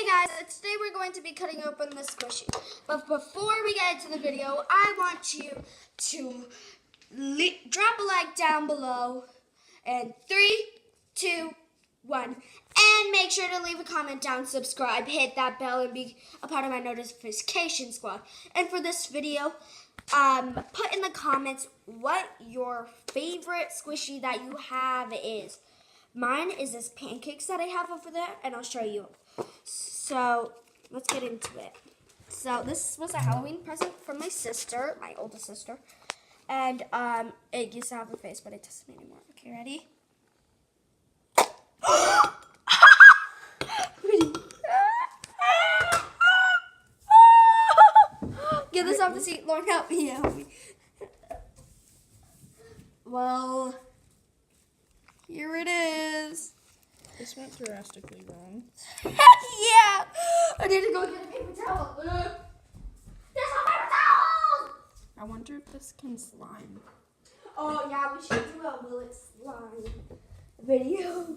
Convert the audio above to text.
Hey guys, today we're going to be cutting open the squishy. But before we get into the video, I want you to drop a like down below. And 3, 2, 1. And make sure to leave a comment down, subscribe, hit that bell, and be a part of my notification squad. And for this video, put in the comments what your favorite squishy that you have is. Mine is this pancakes that I have over there, and I'll show you. So, let's get into it. So, this was a Halloween present from my sister, my oldest sister. And, it used to have a face, but it doesn't anymore. Okay, ready? Get this off the seat. Lord, help me. Help me. Well, here it is. This went drastically wrong. Yeah! I need to go get a paper towel. There's no paper towel! I wonder if this can slime. Oh, yeah, we should do a will it slime video.